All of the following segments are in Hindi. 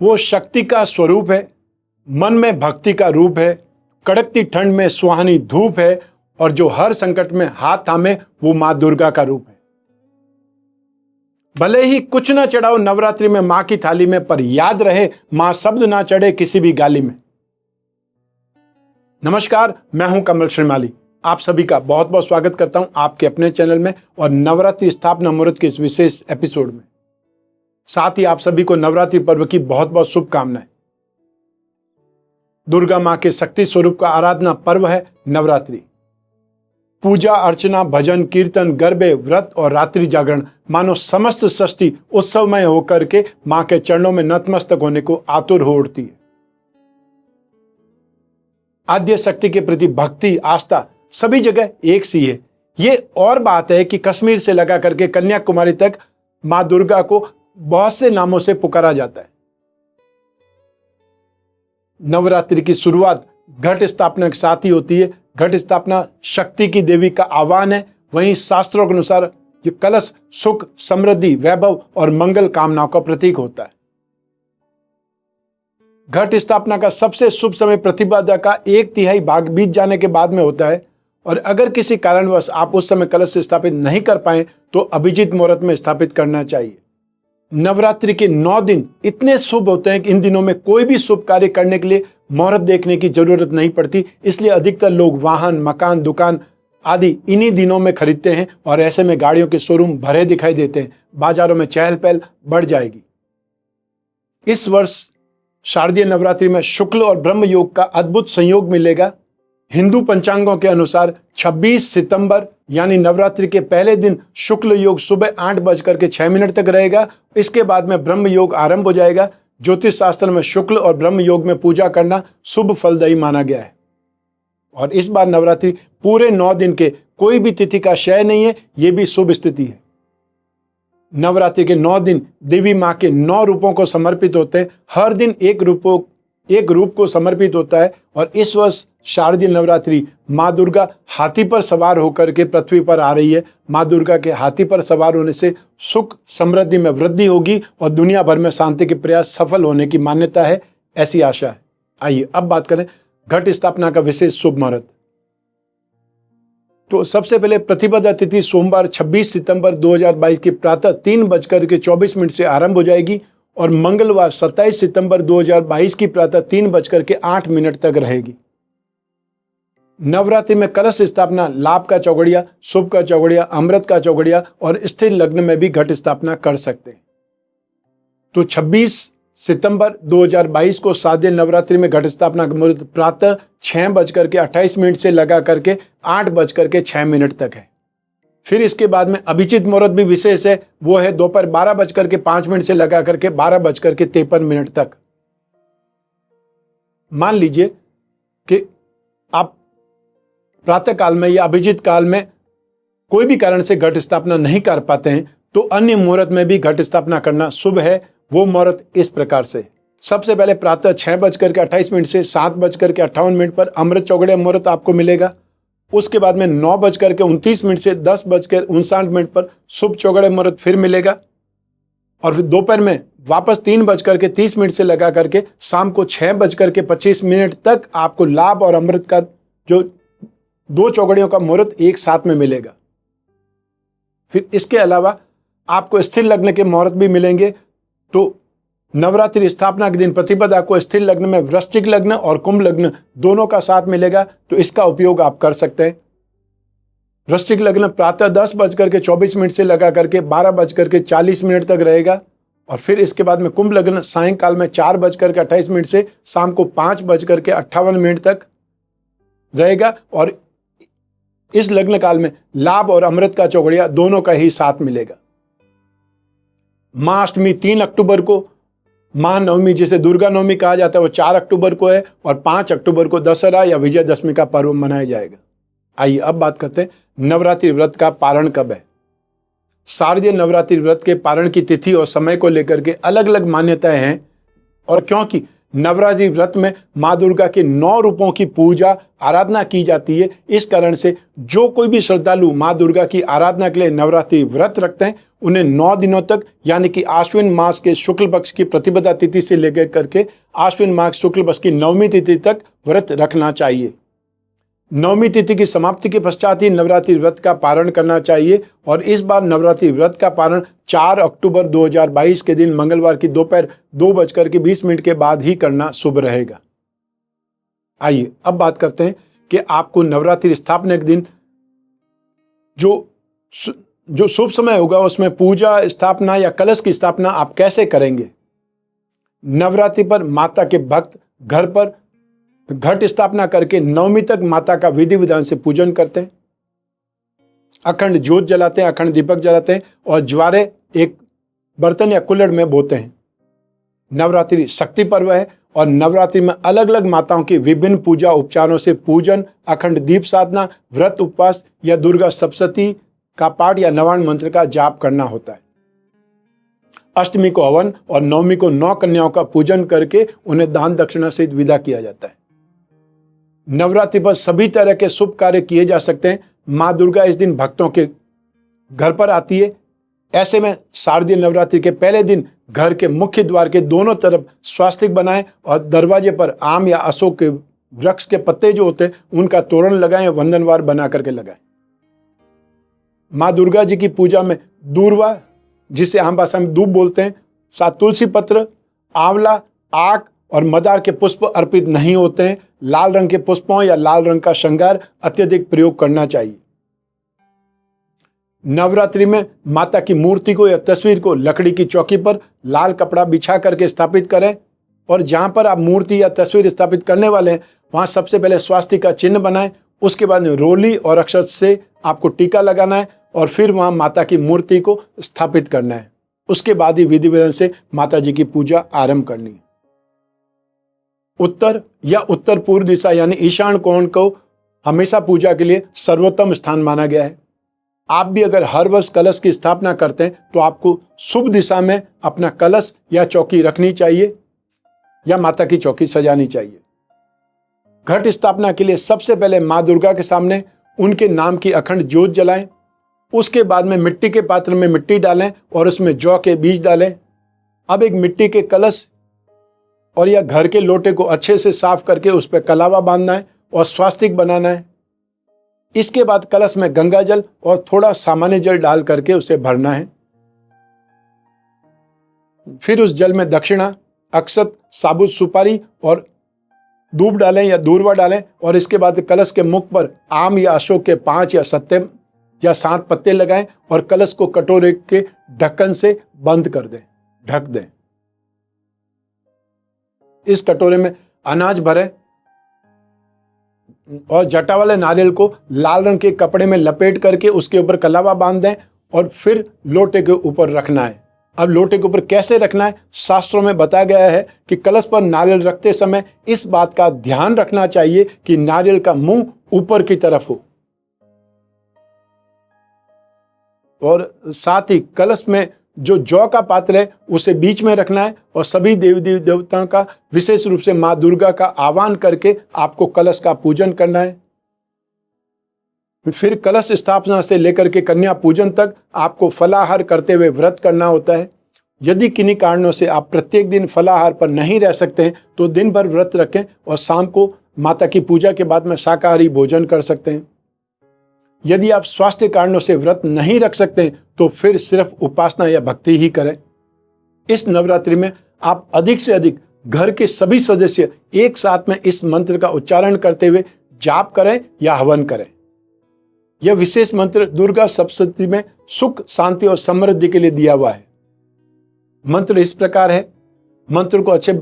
वो शक्ति का स्वरूप है, मन में भक्ति का रूप है, कड़कती ठंड में सुहानी धूप है और जो हर संकट में हाथ थामे वो मां दुर्गा का रूप है। भले ही कुछ ना चढ़ाओ नवरात्रि में मां की थाली में, पर याद रहे मां शब्द ना चढ़े किसी भी गाली में। नमस्कार, मैं हूं कमल श्रीमाली। आप सभी का बहुत बहुत स्वागत करता हूं आपके अपने चैनल में और नवरात्रि स्थापना मुहूर्त के इस विशेष एपिसोड में। साथ ही आप सभी को नवरात्रि पर्व की बहुत बहुत शुभकामनाएं। दुर्गा मां के शक्ति स्वरूप का आराधना पर्व है नवरात्रि। पूजा अर्चना, भजन, कीर्तन, गरबे, व्रत और रात्रि जागरण मानो समस्त सृष्टि उत्सवमय होकर के मां के चरणों में नतमस्तक होने को आतुर हो उठती है। आद्य शक्ति के प्रति भक्ति, आस्था सभी जगह एक सी है। ये और बात है कि कश्मीर से लगा करके कन्याकुमारी तक मां दुर्गा को बहुत से नामों से पुकारा जाता है। नवरात्रि की शुरुआत घट स्थापना के साथ ही होती है। घट स्थापना शक्ति की देवी का आह्वान है। वहीं शास्त्रों के अनुसार ये कलश सुख, समृद्धि, वैभव और मंगल कामनाओं का प्रतीक होता है। घट स्थापना का सबसे शुभ समय प्रतिपदा का 1/3 भाग बीत जाने के बाद में होता है और अगर किसी कारणवश आप उस समय कलश स्थापित नहीं कर पाए तो अभिजीत मुहूर्त में स्थापित करना चाहिए। नवरात्रि के 9 दिन इतने शुभ होते हैं कि इन दिनों में कोई भी शुभ कार्य करने के लिए मुहूर्त देखने की जरूरत नहीं पड़ती। इसलिए अधिकतर लोग वाहन, मकान, दुकान आदि इन्हीं दिनों में खरीदते हैं और ऐसे में गाड़ियों के शोरूम भरे दिखाई देते हैं। बाजारों में चहल पहल बढ़ जाएगी। इस वर्ष शारदीय नवरात्रि में शुक्ल और ब्रह्म योग का अद्भुत संयोग मिलेगा। हिंदू पंचांगों के अनुसार 26 सितंबर यानी नवरात्रि के पहले दिन शुक्ल योग सुबह 8:06 तक रहेगा। इसके बाद में ब्रह्म योग आरंभ हो जाएगा। ज्योतिष शास्त्र में शुक्ल और ब्रह्म योग में पूजा करना शुभ फलदायी माना गया है और इस बार नवरात्रि पूरे 9 दिन के कोई भी तिथि का क्षय नहीं है। ये भी शुभ स्थिति है। नवरात्रि के 9 दिन देवी मां के 9 रूपों को समर्पित होते हैं। हर दिन एक रूप को समर्पित होता है और इस वर्ष शारदीय नवरात्रि मां दुर्गा हाथी पर सवार होकर के पृथ्वी पर आ रही है। मां दुर्गा के हाथी पर सवार होने से सुख समृद्धि में वृद्धि होगी और दुनिया भर में शांति के प्रयास सफल होने की मान्यता है, ऐसी आशा है। आइए अब बात करें घट स्थापना का विशेष शुभ मुहूर्त। तो सबसे पहले प्रतिपदा तिथि सोमवार 26 सितंबर 2022 की प्रातः 3:24 से आरंभ हो जाएगी और मंगलवार 27 सितंबर 2022 की प्रातः 3:08 तक रहेगी। नवरात्रि में कलश स्थापना, लाभ का चौघड़िया, शुभ का चौघड़िया, अमृत का चौघड़िया और स्थिर लग्न में भी घट स्थापना कर सकते हैं। तो 26 सितंबर 2022 को शारदीय नवरात्रि में घट स्थापना का मुहूर्त प्रातः 6:28 से लगा करके 8:06 तक है। फिर इसके बाद में अभिजीत मुहूर्त भी विशेष है। वो है दोपहर 12:05 से लगा करके 12:53 तक। मान लीजिए कि आप प्रातः काल में या अभिजीत काल में कोई भी कारण से घट स्थापना नहीं कर पाते हैं तो अन्य मुहूर्त में भी घट स्थापना करना शुभ है। वो मुहूर्त इस प्रकार से। सबसे पहले प्रातः 6:28 से 7:58 पर अमृत चौघड़िया मुहूर्त आपको मिलेगा। उसके बाद में 9:29 से 10:59 पर शुभ चौघड़िया मुहूर्त फिर मिलेगा और फिर दोपहर में वापस 3:30 से लगा करके शाम को 6:25 तक आपको लाभ और अमृत का जो 2 चौघड़ियों का मुहूर्त एक साथ में मिलेगा। फिर इसके अलावा आपको स्थिर लग्न के मुहूर्त भी मिलेंगे। तो नवरात्रि स्थापना के दिन प्रतिपदा को स्थिर लग्न में वृश्चिक लग्न और कुंभ लग्न दोनों का साथ मिलेगा, तो इसका उपयोग आप कर सकते हैं। वृश्चिक लग्न प्रातः 10:24 से लगा करके 12:40 तक रहेगा और फिर इसके बाद में कुंभ लग्न सायंकाल में 4:28 से शाम को 5:58 तक रहेगा और इस लग्न काल में लाभ और अमृत का चौघड़िया दोनों का ही साथ मिलेगा। मां अष्टमी 3 अक्टूबर को, महानवमी जिसे दुर्गा नवमी कहा जाता है वो 4 अक्टूबर को है और 5 अक्टूबर को दशहरा या विजयदशमी का पर्व मनाया जाएगा। आइए अब बात करते हैं नवरात्रि व्रत का पारण कब है। शारदीय नवरात्रि व्रत के पारण की तिथि और समय को लेकर के अलग अलग मान्यताएं हैं और क्योंकि नवरात्रि व्रत में मां दुर्गा के 9 रूपों की पूजा आराधना की जाती है, इस कारण से जो कोई भी श्रद्धालु मां दुर्गा की आराधना के लिए नवरात्रि व्रत रखते हैं उन्हें 9 दिनों तक यानी कि आश्विन मास के शुक्ल पक्ष की प्रतिपदा तिथि से लेकर करके आश्विन मास शुक्ल पक्ष की 9वीं तिथि तक व्रत रखना चाहिए। 9वीं तिथि की समाप्ति के पश्चात ही नवरात्रि व्रत का पारण करना चाहिए और इस बार नवरात्रि व्रत का पारण 4 अक्टूबर 2022 के दिन मंगलवार की दोपहर 2:20 के बाद ही करना शुभ रहेगा। आइए अब बात करते हैं कि आपको नवरात्रि स्थापना के दिन जो शुभ समय होगा उसमें पूजा स्थापना या कलश की स्थापना आप कैसे करेंगे। नवरात्रि पर माता के भक्त घर पर घट स्थापना करके 9वीं तक माता का विधि विधान से पूजन करते हैं, अखंड ज्योत जलाते हैं, अखंड दीपक जलाते हैं और ज्वारे एक बर्तन या कुल्हड़ में बोते हैं। नवरात्रि शक्ति पर्व है और नवरात्रि में अलग अलग माताओं की विभिन्न पूजा उपचारों से पूजन, अखंड दीप साधना, व्रत उपवास या दुर्गा सप्तशती का पाठ या नवान्न मंत्र का जाप करना होता है। अष्टमी को हवन और 9वीं को 9 कन्याओं का पूजन करके उन्हें दान दक्षिणा सहित विदा किया जाता है। नवरात्रि पर सभी तरह के शुभ कार्य किए जा सकते हैं। माँ दुर्गा इस दिन भक्तों के घर पर आती है। ऐसे में शारदीय नवरात्रि के पहले दिन घर के मुख्य द्वार के दोनों तरफ स्वास्तिक बनाएं और दरवाजे पर आम या अशोक के वृक्ष के पत्ते जो होते हैं उनका तोरण लगाएं, वंदनवार बना करके लगाएं। माँ दुर्गा जी की पूजा में दूर्वा, जिसे आम भाषा में दूब बोलते हैं, साथ तुलसी पत्र, आंवला, आक और मदार के पुष्प अर्पित नहीं होते हैं। लाल रंग के पुष्पों या लाल रंग का श्रृंगार अत्यधिक प्रयोग करना चाहिए। नवरात्रि में माता की मूर्ति को या तस्वीर को लकड़ी की चौकी पर लाल कपड़ा बिछा करके स्थापित करें और जहां पर आप मूर्ति या तस्वीर स्थापित करने वाले हैं वहां सबसे पहले स्वास्तिक का चिन्ह बनाएं। उसके बाद में रोली और अक्षत से आपको टीका लगाना है और फिर वहां माता की मूर्ति को स्थापित करना है। उसके बाद ही विधि विधान से माता जी की पूजा आरंभ करनी है। उत्तर या उत्तर पूर्व दिशा यानी ईशान कोण को हमेशा पूजा के लिए सर्वोत्तम स्थान माना गया है। आप भी अगर हर वर्ष कलश की स्थापना करते हैं तो आपको शुभ दिशा में अपना कलश या चौकी रखनी चाहिए या माता की चौकी सजानी चाहिए। घट स्थापना के लिए सबसे पहले माँ दुर्गा के सामने उनके नाम की अखंड ज्योत जलाएं। उसके बाद में मिट्टी के पात्र में मिट्टी डालें और उसमें जौ के बीज डालें। अब एक मिट्टी के कलश और या घर के लोटे को अच्छे से साफ करके उस पर कलावा बांधना है और स्वास्तिक बनाना है। इसके बाद कलश में गंगा जल और थोड़ा सामान्य जल डाल करके उसे भरना है। फिर उस जल में दक्षिणा, अक्षत, साबुत सुपारी और दूब डालें या दूर्वा डालें और इसके बाद कलश के मुख पर आम या अशोक के 5 या 7 पत्ते लगाएं और कलश को कटोरे के ढक्कन से बंद कर दें, ढक दें। इस कटोरे में अनाज भरें और जटा वाले नारियल को लाल रंग के कपड़े में लपेट करके उसके ऊपर कलावा बांध दें और फिर लोटे के ऊपर रखना है। अब लोटे के ऊपर कैसे रखना है, शास्त्रों में बताया गया है कि कलश पर नारियल रखते समय इस बात का ध्यान रखना चाहिए कि नारियल का मुंह ऊपर की तरफ हो और साथ ही कलश में जो जौ का पात्र है उसे बीच में रखना है और सभी देवी देवताओं का विशेष रूप से माँ दुर्गा का आह्वान करके आपको कलश का पूजन करना है। फिर कलश स्थापना से लेकर के कन्या पूजन तक आपको फलाहार करते हुए व्रत करना होता है। यदि किन्हीं कारणों से आप प्रत्येक दिन फलाहार पर नहीं रह सकते हैं तो दिन भर व्रत रखें और शाम को माता की पूजा के बाद में शाकाहारी भोजन कर सकते हैं। यदि आप स्वास्थ्य कारणों से व्रत नहीं रख सकते तो फिर सिर्फ उपासना या भक्ति ही करें। इस नवरात्रि में आप अधिक से अधिक घर के सभी सदस्य एक साथ में इस मंत्र का उच्चारण करते हुए जाप करें या हवन करें। यह विशेष मंत्र दुर्गा सप्तशती में सुख, शांति और समृद्धि के लिए दिया हुआ है। मंत्र इस प्रकार है, मंत्र को अच्छे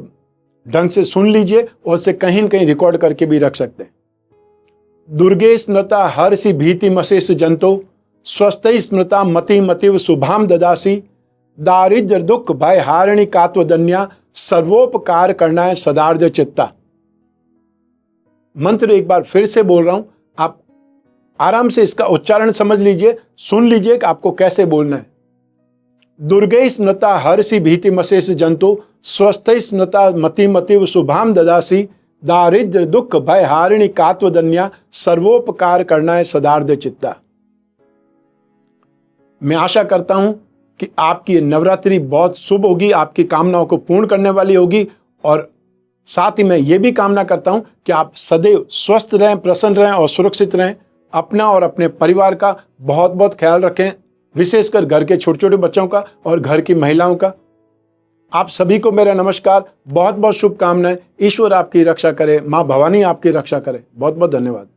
ढंग से सुन लीजिए और उसे कहीं न कहीं रिकॉर्ड करके भी रख सकते हैं। दुर्गे स्मृता हर्षि भीति मशेष जंतो स्वस्थ स्मृता मति मतिव शुभाम ददासी दारिद्र दुख भय हारिणी कात्वदन्या सर्वोपकार करना है सदार्थ चित्ता। मंत्र एक बार फिर से बोल रहा हूं, आप आराम से इसका उच्चारण समझ लीजिए, सुन लीजिए कि आपको कैसे बोलना है। दुर्गे स्मृता हर्षि भीति मशेष जंतो स्वस्थ स्मृता मति मतिव शुभाम ददासी दारिद्र दुख भय हारिणी कात्वदन्या सर्वोपकार करना है सदार्थ चित्ता। मैं आशा करता हूं कि आपकी ये नवरात्रि बहुत शुभ होगी, आपकी कामनाओं को पूर्ण करने वाली होगी। और साथ ही मैं ये भी कामना करता हूं कि आप सदैव स्वस्थ रहें, प्रसन्न रहें और सुरक्षित रहें। अपना और अपने परिवार का बहुत बहुत ख्याल रखें, विशेषकर घर के छोटे छोटे बच्चों का और घर की महिलाओं का। आप सभी को मेरा नमस्कार, बहुत बहुत शुभकामनाएं। ईश्वर आपकी रक्षा करे, माँ भवानी आपकी रक्षा करे। बहुत बहुत धन्यवाद।